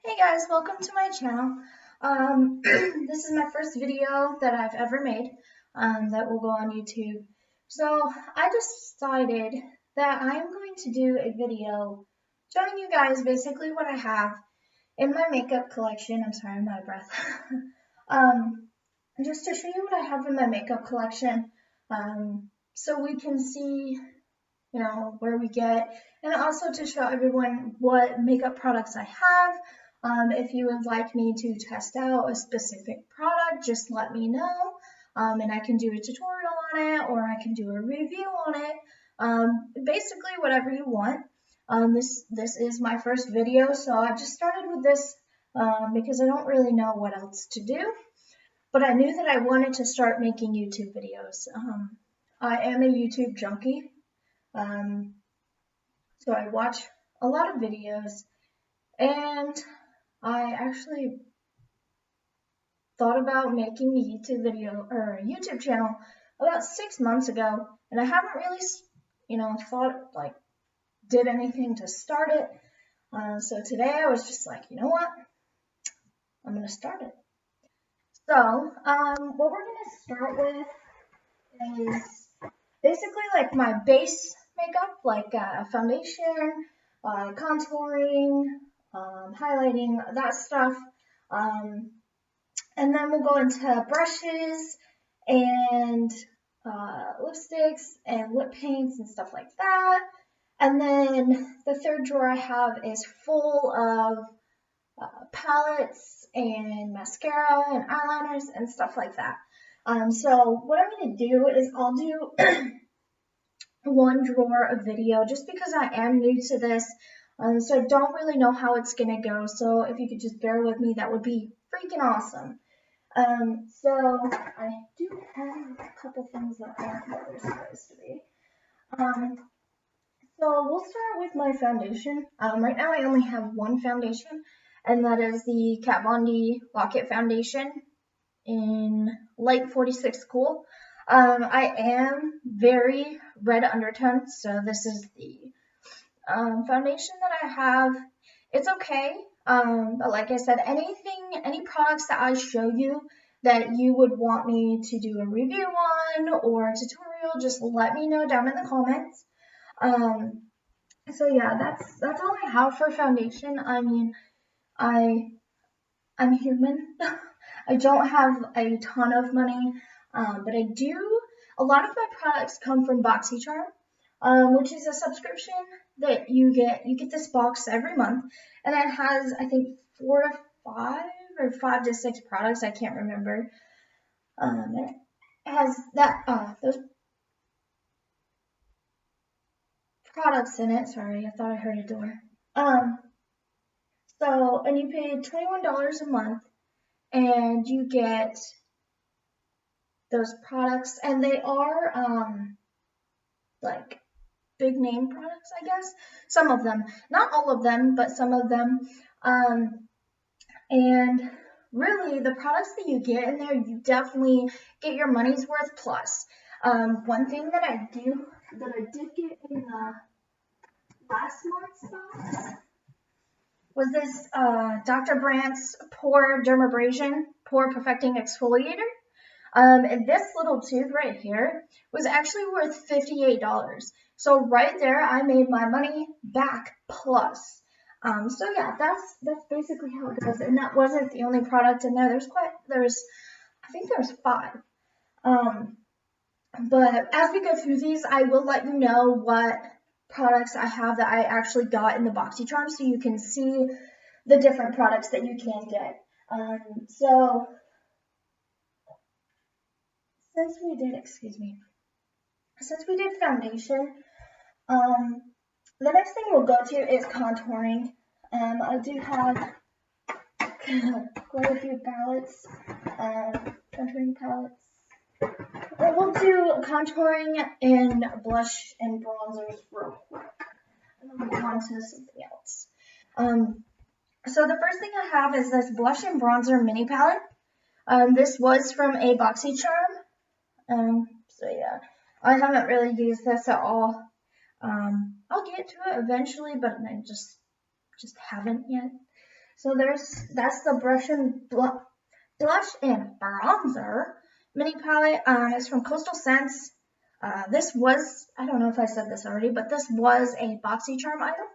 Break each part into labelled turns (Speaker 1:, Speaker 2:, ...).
Speaker 1: Hey guys, welcome to my channel. This is my first video that I've ever made that will go on YouTube. So I decided that I'm going to do a video showing you guys basically what I have in my makeup collection. I'm sorry, I'm out of breath. um, just to show you what I have in my makeup collection so we can see where we get, and also to show everyone what makeup products I have. If you would like me to test out a specific product, just let me know, and I can do a tutorial on it, or I can do a review on it. Basically, whatever you want. This is my first video, so I just started with this because I don't really know what else to do. But I knew that I wanted to start making YouTube videos. I am a YouTube junkie. So I watch a lot of videos, and I actually thought about making a YouTube video or a YouTube channel about 6 months ago, and I haven't really, did anything to start it. So today I was just like, you know what? I'm gonna start it. So, what we're gonna start with is basically like my base makeup, like foundation, contouring, highlighting, that stuff. And then we'll go into brushes and lipsticks and lip paints and stuff like that. And then the third drawer I have is full of palettes and mascara and eyeliners and stuff like that. So what I'm going to do is I'll do one drawer of video just because I am new to this. So I don't really know how it's going to go. So if you could just bear with me, that would be freaking awesome. So I do have a couple things that aren't what they're supposed to be. So we'll start with my foundation. Right now I only have one foundation, and that is the Kat Von D Lock-It Foundation in Light 46 Cool. I am very red undertone, so this is the foundation that I have. It's okay, but like I said, any products that I show you that you would want me to do a review on or a tutorial, just let me know down in the comments. So yeah, that's all I have for foundation. I mean, I'm human. I don't have a ton of money, but I do. A lot of my products come from BoxyCharm, which is a subscription that you get. You get this box every month, and it has, I think, 4 to 5 or 5 to 6 products. I can't remember. It has those products in it. Sorry, I thought I heard a door. And you pay $21 a month, and you get those products, and they are like big name products, I guess. Some of them, not all of them, but some of them. And really, the products that you get in there, you definitely get your money's worth plus. One thing that I did get in the last month's box was this Dr. Brandt's Pore Dermabrasion Pore Perfecting Exfoliator. And this little tube right here was actually worth $58. So right there, I made my money back plus. So yeah, that's basically how it goes. And that wasn't the only product in there. I think there's 5. But as we go through these, I will let you know what products I have that I actually got in the BoxyCharm, so you can see the different products that you can get. So since we did foundation, the next thing we'll go to is contouring. I do have quite a few palettes, contouring palettes. We'll do contouring and blush and bronzers real quick, and then we'll go on to something else. So the first thing I have is this blush and bronzer mini palette. This was from a BoxyCharm. So yeah, I haven't really used this at all. I'll get to it eventually, but I just haven't yet. So that's the blush and bronzer mini palette. It's from Coastal Scents. This was, I don't know if I said this already, but this was a BoxyCharm item.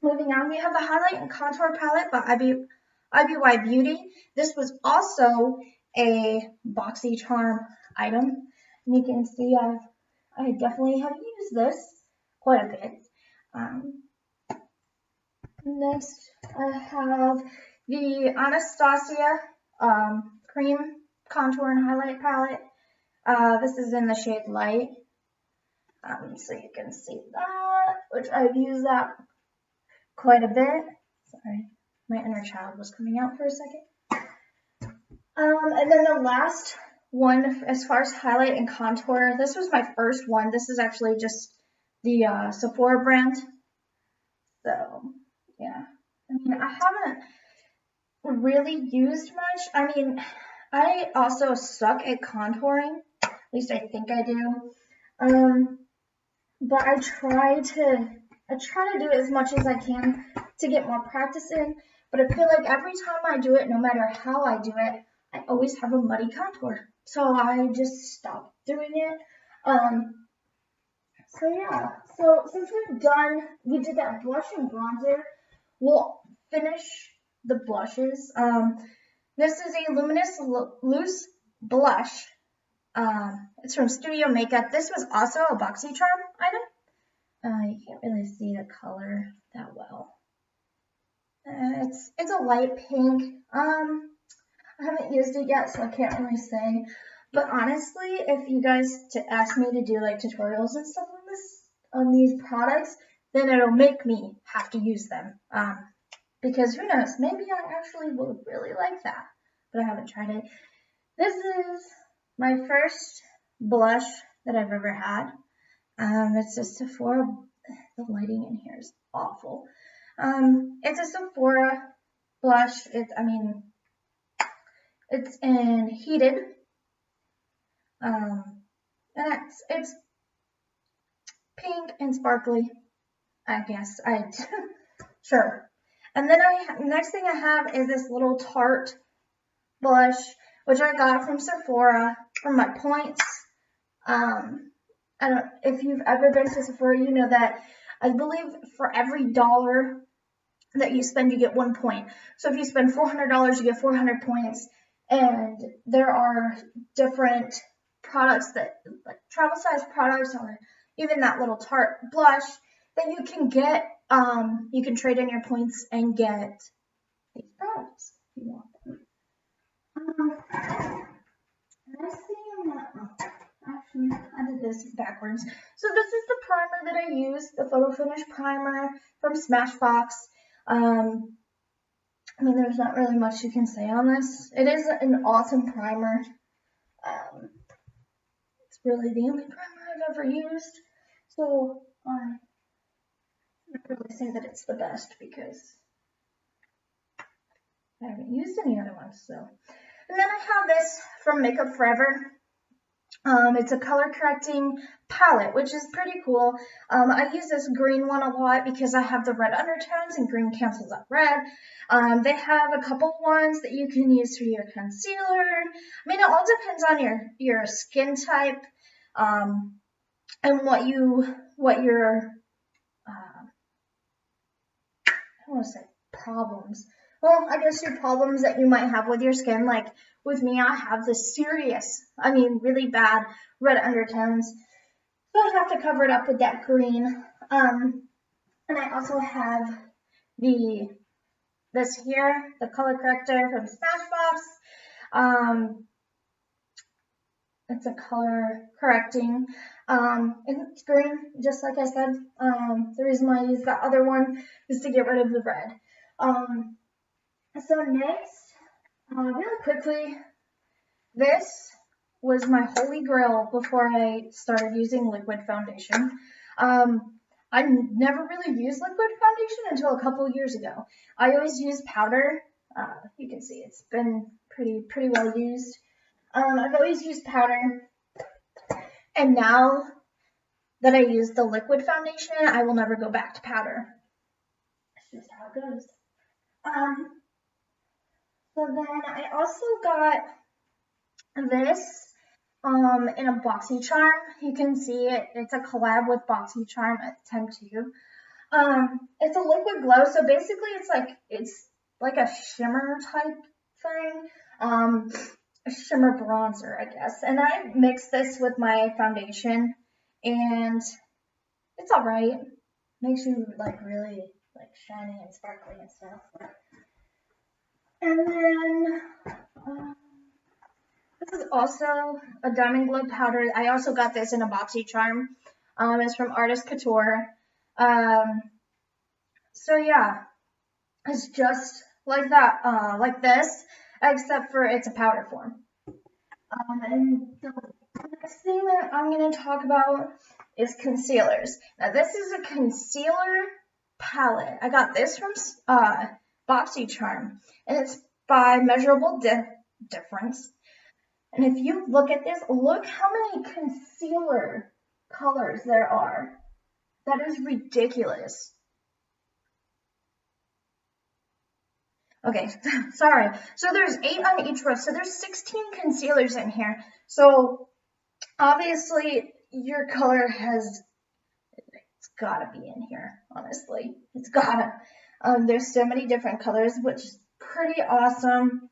Speaker 1: Moving on, we have the highlight and contour palette by IBY Beauty. This was also a BoxyCharm item. And you can see I definitely have used this quite a bit. Next, I have the Anastasia cream contour and highlight palette. This is in the shade Light. So you can see that, which I've used that quite a bit. Sorry, my inner child was coming out for a second. And then the last one, as far as highlight and contour, this was my first one. This is actually just the Sephora brand. So, yeah. I mean, I haven't really used much. I mean, I also suck at contouring. At least I think I do. But I try to do as much as I can to get more practice in. But I feel like every time I do it, no matter how I do it, I always have a muddy contour. So I just stopped doing it. So yeah, so since we did that blush and bronzer, we'll finish the blushes. This is a luminous loose blush. It's from Studio Makeup. This was also a BoxyCharm item. You can't really see the color that well. It's a light pink. I haven't used it yet, so I can't really say. But honestly, if you guys ask me to do like tutorials and stuff on these products, then it'll make me have to use them. Because who knows, maybe I actually would really like that, but I haven't tried it. This is my first blush that I've ever had. It's a Sephora. The lighting in here is awful. It's a Sephora blush. It's in Heated. And it's pink and sparkly, I guess. Sure. And then next thing I have is this little Tarte blush, which I got from Sephora for my points. If you've ever been to Sephora, you know that I believe for every $1 that you spend, you get 1 point. So if you spend $400, you get 400 points. And there are different products that, like travel size products, or even that little Tarte blush that you can get. You can trade in your points and get these products if you want them. Next thing actually, I did this backwards. So this is the primer that I use, the Photo Finish Primer from Smashbox. I mean, there's not really much you can say on this. It is an awesome primer. It's really the only primer I've ever used. So I can't really say that it's the best because I haven't used any other ones. So, and then I have this from Makeup Forever. It's a color correcting palette, which is pretty cool. I use this green one a lot because I have the red undertones and green cancels out red. They have a couple ones that you can use for your concealer. I mean, it all depends on your skin type, and what your I don't want to say problems. Well, I guess your problems that you might have with your skin, like with me, I have this really bad red undertones. So I have to cover it up with that green. And I also have this here, the color corrector from Smashbox. It's a color correcting. It's green, just like I said. The reason why I use that other one is to get rid of the red. So next, really quickly, this was my holy grail before I started using liquid foundation. I never really used liquid foundation until a couple years ago. I always used powder. You can see it's been pretty well used. I've always used powder, and now that I use the liquid foundation, I will never go back to powder. just how it goes. So then I also got this in a BoxyCharm. You can see it. It's a collab with BoxyCharm at Temp2. It's a liquid glow, so basically it's like a shimmer type thing. A shimmer bronzer, I guess. And I mixed this with my foundation, and it's alright. Makes you like really like shiny and sparkly and stuff. And then this is also a Diamond Glow powder. I also got this in a BoxyCharm. It's from Artist Couture. So yeah, it's just like that, like this, except for it's a powder form. And the next thing that I'm going to talk about is concealers. Now this is a concealer palette. I got this from BoxyCharm, and it's by Measurable Difference. And if you look at this, look how many concealer colors there are. That is ridiculous. Okay, sorry. So there's 8 on each row. So there's 16 concealers in here. So obviously your color it's gotta be in here, honestly. It's gotta. There's so many different colors, which is pretty awesome.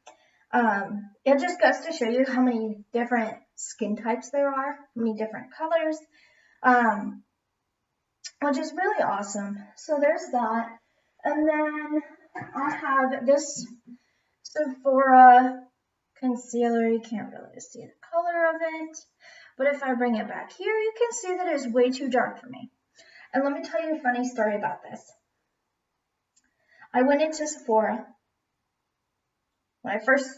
Speaker 1: It just goes to show you how many different skin types there are, how many different colors, which is really awesome. So there's that. And then I have this Sephora concealer. You can't really see the color of it, but if I bring it back here, you can see that it's way too dark for me. And let me tell you a funny story about this. I went into Sephora when I first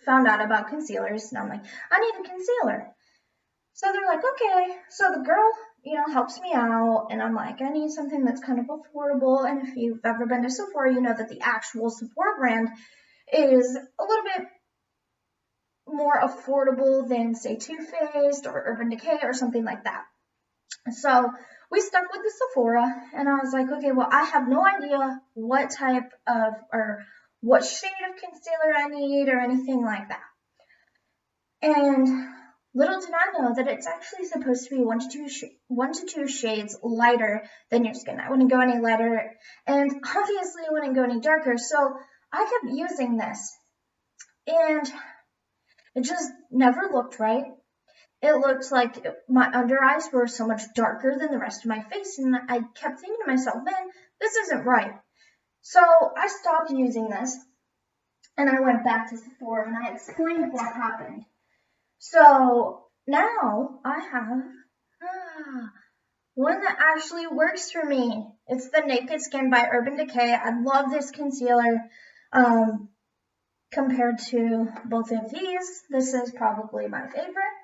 Speaker 1: found out about concealers, and I'm like, I need a concealer. So they're like, okay. So the girl, helps me out, and I'm like, I need something that's kind of affordable. And if you've ever been to Sephora, you know that the actual Sephora brand is a little bit more affordable than, say, Too Faced or Urban Decay or something like that. So we stuck with the Sephora, and I was like, okay, well, I have no idea what type of or what shade of concealer I need or anything like that. And little did I know that it's actually supposed to be 1 to 2 shades lighter than your skin. I wouldn't go any lighter, and obviously I wouldn't go any darker. So I kept using this, and it just never looked right. It looked like my under eyes were so much darker than the rest of my face, and I kept thinking to myself, man, this isn't right. So I stopped using this, and I went back to Sephora, and I explained what happened. So now I have one that actually works for me. It's the Naked Skin by Urban Decay. I love this concealer. Compared to both of these, this is probably my favorite.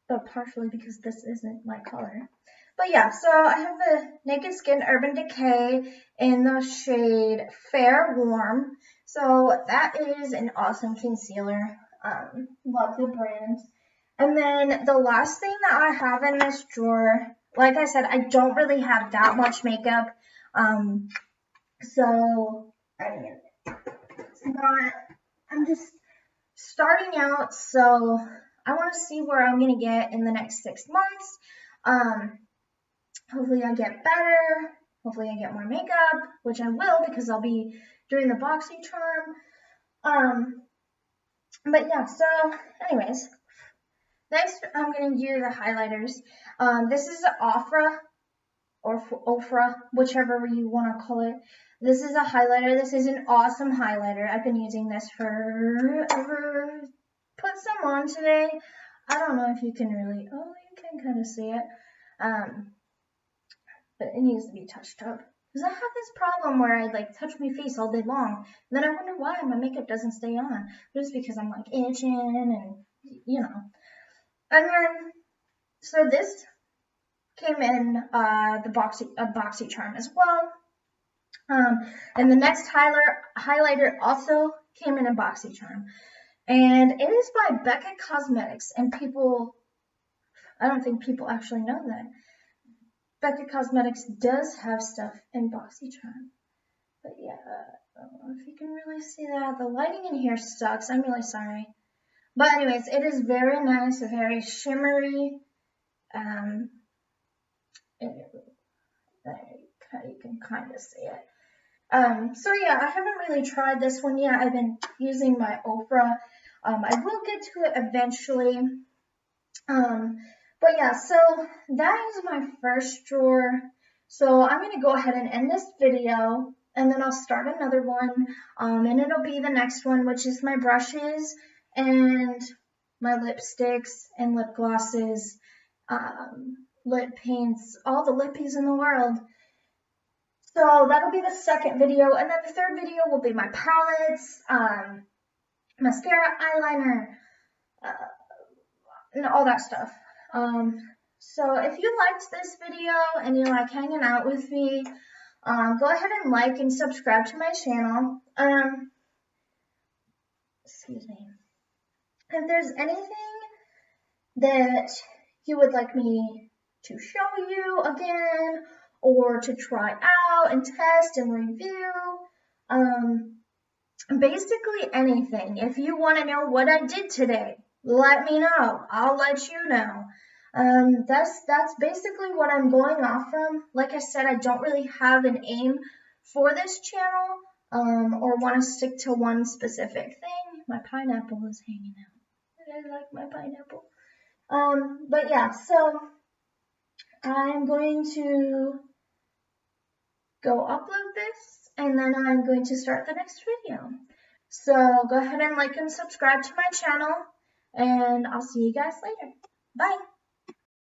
Speaker 1: But partially because this isn't my color. But yeah, so I have the Naked Skin Urban Decay in the shade Fair Warm. So that is an awesome concealer. Love the brand. And then the last thing that I have in this drawer, like I said, I don't really have that much makeup. So, I mean, it's not, I'm just starting out, so I want to see where I'm going to get in the next 6 months. Hopefully I get better. Hopefully I get more makeup, which I will because I'll be doing the BoxyCharm. But yeah, so anyways, next I'm going to do the highlighters. This is Ofra or Ofra, whichever you want to call it. This is a highlighter. This is an awesome highlighter. I've been using this forever. Put some on today. I don't know if you can really, you can kind of see it. But it needs to be touched up. Because I have this problem where I touch my face all day long. And then I wonder why my makeup doesn't stay on. But it's because I'm itching and, And then, so this came in the BoxyCharm as well. And the next highlighter also came in a BoxyCharm. And it is by Becca Cosmetics. And I don't think people actually know that. Becca Cosmetics does have stuff in BoxyCharm. But yeah, I don't know if you can really see that. The lighting in here sucks. I'm really sorry. But anyways, it is very nice, very shimmery. There you can kind of see it. So yeah, I haven't really tried this one yet. I've been using my Oprah. I will get to it eventually. But yeah, so that is my first drawer. So I'm going to go ahead and end this video, and then I'll start another one, and it'll be the next one, which is my brushes and my lipsticks and lip glosses, lip paints, all the lippies in the world. So that'll be the second video, and then the third video will be my palettes, mascara, eyeliner, and all that stuff. So if you liked this video and you like hanging out with me, go ahead and like and subscribe to my channel. Excuse me. If there's anything that you would like me to show you again, or to try out and test and review, basically anything. If you want to know what I did today, let me know. I'll let you know. That's basically what I'm going off from. Like I said, I don't really have an aim for this channel, or want to stick to one specific thing. My pineapple is hanging out. I like my pineapple. But yeah, so I'm going to go upload this, and then I'm going to start the next video. So go ahead and like and subscribe to my channel, and I'll see you guys later. Bye.